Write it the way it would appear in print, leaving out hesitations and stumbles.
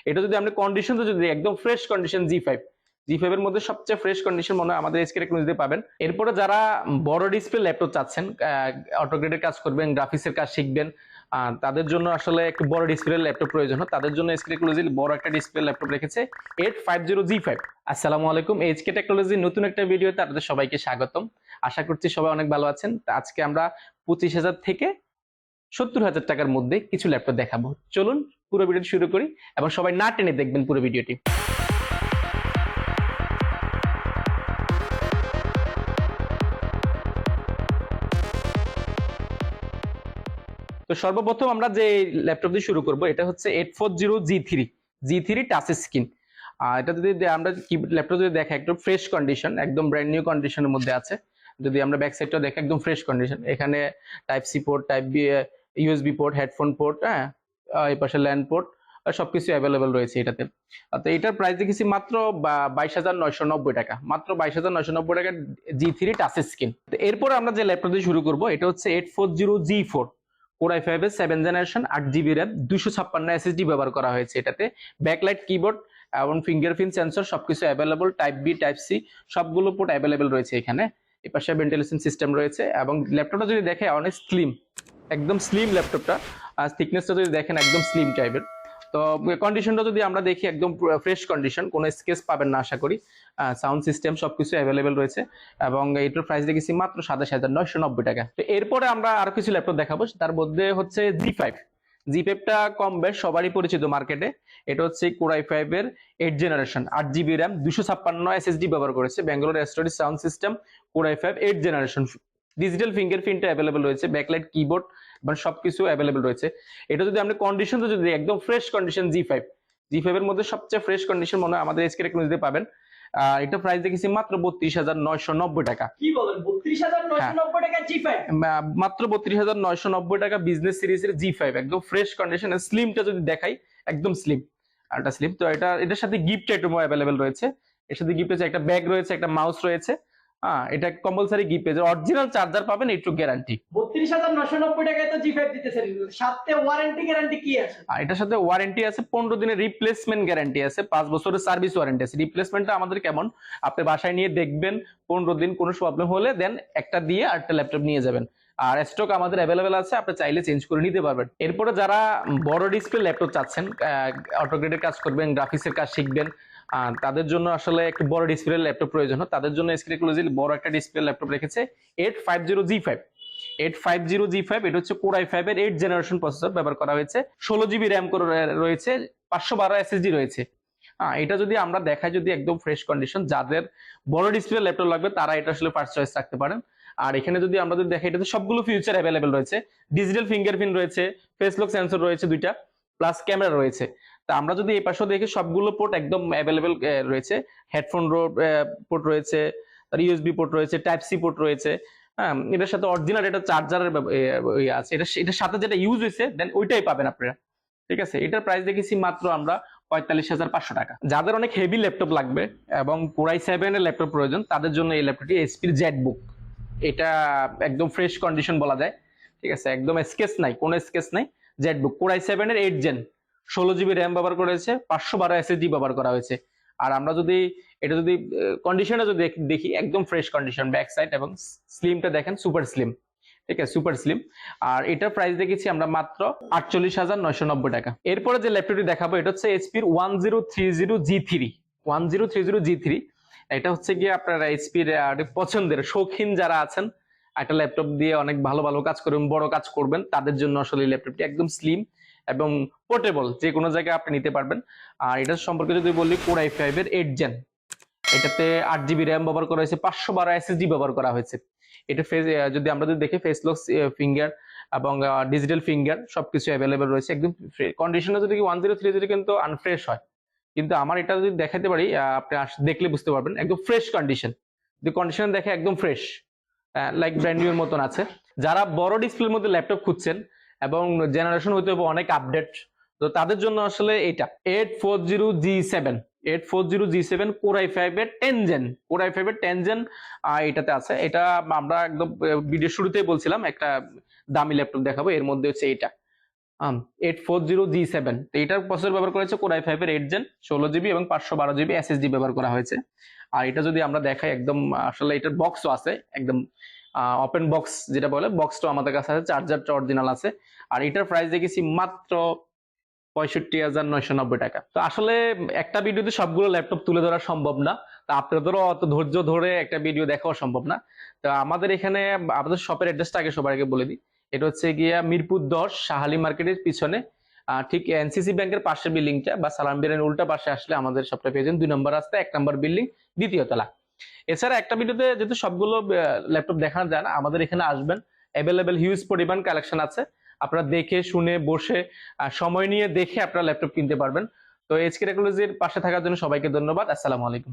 এটা যদি আপনি কন্ডিশন তো যদি একদম ফ্রেশ কন্ডিশন জি ফাইভ এর মধ্যে সবচেয়ে ফ্রেশ কন্ডিশন মনে হয় আমাদের এসকে টেকনোলজিতে পাবেন। এরপরে যারা বড় ডিসপ্লে ল্যাপটপ চাচ্ছেন, অটোগ্রেডের কাজ করবেন, গ্রাফিক্সের কাজ শিখবেন, তাদের জন্য আসলে একটু বড় ডিসপ্লে ল্যাপটপ প্রয়োজন হয়, তাদের জন্য এসকে টেকনোলজি বড় একটা ডিসপ্লে ল্যাপটপ রেখেছে 850G5। আসসালামু আলাইকুম, এইচকে টেকনোলজির নতুন একটা ভিডিওতে আপনাদের সবাইকে স্বাগতম। আশা করছি সবাই অনেক ভালো আছেন। আজকে আমরা 25,000 থেকে 70,000 টাকার মধ্যে কিছু ল্যাপটপ দেখাবো। চলুন পুরো ভিডিওটি শুরু করি এবং সবাই না টেনে দেখবেন পুরো ভিডিওটি। তো সর্বপ্রথম আমরা যে ল্যাপটপ দিয়ে শুরু করব এটা হচ্ছে 840G3 টাচ স্ক্রিন। এটা যদি আমরা ল্যাপটপ যদি দেখা একদম ফ্রেশ কন্ডিশন, একদম ব্র্যান্ড নিউ কন্ডিশনের মধ্যে আছে। যদি আমরা ব্যাক সাইডটা দেখি একদম ফ্রেশ কন্ডিশন, এখানে type C port, type B, USB port, headphone port, এই পাশে ল্যান্ড পোর্ট, সবকিছু অ্যাভেলেবেল রয়েছে এটাতে। তো এটার প্রাইস দেখেছি মাত্র 22,990 টাকা, মাত্র 22,990 টাকা G3 টাচ স্ক্রিন। এরপর আমরা যে ল্যাপটপ দিয়ে শুরু করব এটা হচ্ছে 840G4 Core i5 এর 7th generation, 8GB RAM, 256 SSD ব্যবহার করা হয়েছে এটাতে। ব্যাকলাইট কিবোর্ড এবং ফিঙ্গারপ্রিন্ট সেন্সর সবকিছু available, type B, type C সবগুলো পোর্ট অ্যাভেলেবেল রয়েছে এখানে। এই পাশে ভেন্টিলেশন সিস্টেম রয়েছে এবং ল্যাপটপটা যদি দেখে অনেক স্লিম, একদম স্লিম ল্যাপটপটা। আর থিকনেসটা যদি দেখেন একদম স্লিম টাইপের। তো কন্ডিশনটা যদি আমরা দেখি একদম ফ্রেশ কন্ডিশন, কোনো স্কেচ পাবেন না আশা করি। সাউন্ড সিস্টেম সবকিছু অ্যাভেলেবেল রয়েছে এবং এটার প্রাইস দেখেছি মাত্র 27,990 টাকা। তো এরপরে আমরা আরো কিছু ল্যাপটপ দেখাবো, তার মধ্যে হচ্ছে জি5টা কম বেশ সবারই পরিচিত মার্কেটে। এটা হচ্ছে Core i5 এর 8th generation, 8GB RAM, 256 SSD ব্যবহার করেছে, Bangalore storage sound system, Core i5 8th generation. Digital fingerprint available রয়েছে, ব্যাকলাইট কিবোর্ড মানে সবকিছু অ্যাভেলেবল রয়েছে। এটা যদি আমরা কন্ডিশন তো যদি একদম ফ্রেশ কন্ডিশন জি ফাইভ এর মধ্যে সবচেয়ে ফ্রেশ কন্ডিশন মনে হয় আমাদের এসকে টেকনোলজিতে পাবেন। এটা প্রাইস দেখেছি মাত্র 32,990 টাকা। কি বলেন 32,990 টাকা G5? মাত্র 32,990 টাকা বিজনেস সিরিজের G5, একদম ফ্রেশ কন্ডিশন। স্লিমটা যদি দেখাই একদম স্লিম, আলট্রা স্লিম। তো এটার সাথে গিফট আইটেমও অ্যাভেলেবেল রয়েছে। এর সাথে গিফট আছে একটা ব্যাগ রয়েছে, একটা মাউস রয়েছে। এটা কম্পালসারি গিফট আছে, অরিজিনাল চার্জার পাবেন, একটু গ্যারান্টি। 32,990 টাকায় তো G5 দিতেছেন, সাথে ওয়ারেন্টি গ্যারান্টি কি আছে? এটার সাথে ওয়ারেন্টি আছে 15 দিনের রিপ্লেসমেন্ট গ্যারান্টি আছে, 5 বছরের সার্ভিস ওয়ারেন্টি আছে। রিপ্লেসমেন্টটা আমাদের কেমন, আপনি বাসায় নিয়ে দেখবেন, 15 দিন কোনো প্রবলেম হলে দেন একটা দিয়ে আরেকটা ল্যাপটপ নিয়ে যাবেন। আর স্টক আমাদের অ্যাভেলেবেল আছে, আপনি চাইলে চেঞ্জ করে নিতে পারবেন। এরপরে যারা বড় ডিসপ্লে ল্যাপটপ চাচ্ছেন, অটোগ্রেডের কাজ করবেন, গ্রাফিক্সের কাজ শিখবেন, তাদের জন্য আসলে একটু বড় ডিসপ্লে ল্যাপটপ প্রয়োজন হয়, তাদের জন্য এসকে টেকনোলজি বড় একটা ডিসপ্লে ল্যাপটপ রেখেছে 850G5। এটা হচ্ছে Core i5 এর 8th জেনারেশন প্রসেসর ব্যবহার করা হয়েছে, 16GB RAM রয়েছে, 512 SSD রয়েছে। এটা যদি আমরা দেখাই, যদি একদম ফ্রেশ কন্ডিশন, যাদের বড় ডিসপ্লে ল্যাপটপ লাগবে তারা এটা আসলে ফার্স্ট চয়েস রাখতে পারেন। আর এখানে যদি আমরা যদি দেখাই, এটাতে সবগুলো ফিচার অ্যাভেলেবেল রয়েছে। ডিজিটাল ফিঙ্গারপ্রিন্ট রয়েছে, ফেস লক সেন্সর রয়েছে 2টা, প্লাস ক্যামেরা রয়েছে। তা আমরা যদি এই পাশেও দেখি সবগুলো পোর্ট একদম অ্যাভেলেবেল রয়েছে। হেডফোন পোর্ট রয়েছে, তার ইউএসবি পোর্ট রয়েছে, টাইপ সি পোর্ট রয়েছে। এটার সাথে অরিজিনাল এটা চার্জারের আছে, এটার সাথে যেটা ইউজ হয়েছে দেন ওইটাই পাবেন আপনারা। ঠিক আছে, এটার প্রাইস দেখেছি মাত্র আমরা 45,500 টাকা। যাদের অনেক হেভি ল্যাপটপ লাগবে এবং Core i7 এর ল্যাপটপ প্রয়োজন, তাদের জন্য এই ল্যাপটপটি এইচপির জেটবুক। এটা একদম ফ্রেশ কন্ডিশন বলা যায়। ঠিক আছে, একদম স্কেচ নাই, কোনো স্কেচ নাই। জেটবুক Core i7 এর 8th জেন, 16GB RAM ব্যবহার করেছে, 512 SSD ব্যবহার করা হয়েছে। আর আমরা যদি এটা যদি কন্ডিশনটা যদি দেখি একদম ফ্রেশ কন্ডিশন, ব্যাক সাইড এবং স্লিমটা দেখেন সুপার স্লিম। ঠিক আছে, সুপার স্লিম। আর এটার প্রাইস দেখেছি আমরা মাত্র 48,990 টাকা। এরপরে যে ল্যাপটপটি দেখাবো এটা হচ্ছে এইচপির 1030G3। এটা হচ্ছে গিয়ে আপনারা এইচপির পছন্দের শৌখিন যারা আছেন, একটা ল্যাপটপ দিয়ে অনেক ভালো ভালো কাজ করবেন, বড় কাজ করবেন, তাদের জন্য আসলে এই ল্যাপটপটি একদম স্লিম এবং পোর্টেবল, যে কোনো জায়গায় আপনি নিতে পারবেন। আর এটার সম্পর্কে যদি বলি, Core i5 এর 8th জেন, এটাতে 8GB RAM ব্যবহার করা হয়েছে, 512 SSD ব্যবহার করা হয়েছে। এটা যদি আমরা যদি দেখি ফেস লক ফিঙ্গার এবং ডিজিটাল ফিঙ্গার সবকিছু অ্যাভেলেবেল রয়েছে। একদম কন্ডিশনে যদি 1030 কিন্তু আনফ্রেশ হয়, কিন্তু আমার এটা যদি দেখাতে পারি, আপনি দেখলে বুঝতে পারবেন একদম ফ্রেশ কন্ডিশন। যদি কন্ডিশন দেখে একদম ফ্রেশ, লাইক ব্র্যান্ড নিউ এর মতন আছে। যারা বড় ডিসপ্লের মধ্যে ল্যাপটপ খুঁজছেন এবং জেনারেশন হইতে হবে অনেক আপডেট, তো তাদের জন্য আসলে এটা 840G7 Core i5 এর 10th জেন এটাতে আছে। এটা আমরা একদম ভিডিও শুরুতেই বলছিলাম একটা দামি ল্যাপটপ দেখাবো, এর মধ্যে হচ্ছে এটা 840G7, তো এটার প্রসেসর ব্যবহার করেছে কোর i5 এর 8 জেন 16 জিবি এবং 512 জিবি এসএসডি ব্যবহার করা হয়েছে। আর এটা যদি আমরা দেখাই একদম আসলে এটার বক্সও আছে, একদম ওপেন বক্স যেটা বলে, বক্সটা আমাদের কাছে আছে, চার্জারটা অরিজিনাল আছে। আর এটার প্রাইস দেখেছি মাত্র 65,990 টাকা। তো আসলে একটা ভিডিওতে সবগুলো ল্যাপটপ তুলে ধরা সম্ভব না, তো আপনাদেরও অত ধৈর্য ধরে একটা ভিডিও দেখাও সম্ভব না। তো আমাদের এখানে আমাদের শপের অ্যাড্রেসটা আগে সবার আগে বলে দিই। এটা হচ্ছে গিয়া মিরপুর 10 শাহালি মার্কেটের পিছনে, ঠিক এনসিসি ব্যাংকের পাশের বিল্ডিংটা বা সালাম বিরিয়ানির উল্টা পাশে আসলে আমাদের শপটা পেয়ে যাবেন। 2 নম্বর রাস্তা, 1 নম্বর বিল্ডিং, দ্বিতীয় তলা। এছাড়া একটা ভিডিওতে যেহেতু সবগুলো ল্যাপটপ দেখানো যায় না, আমাদের এখানে আসবেন, অ্যাভেলেবেল হিউজ পরিমাণ কালেকশন আছে। আপনারা দেখে শুনে বসে সময় নিয়ে দেখে আপনারা ল্যাপটপ কিনতে পারবেন। তো এইচকে টেকনোলজির পাশে থাকার জন্য সবাইকে ধন্যবাদ। আসসালামু আলাইকুম।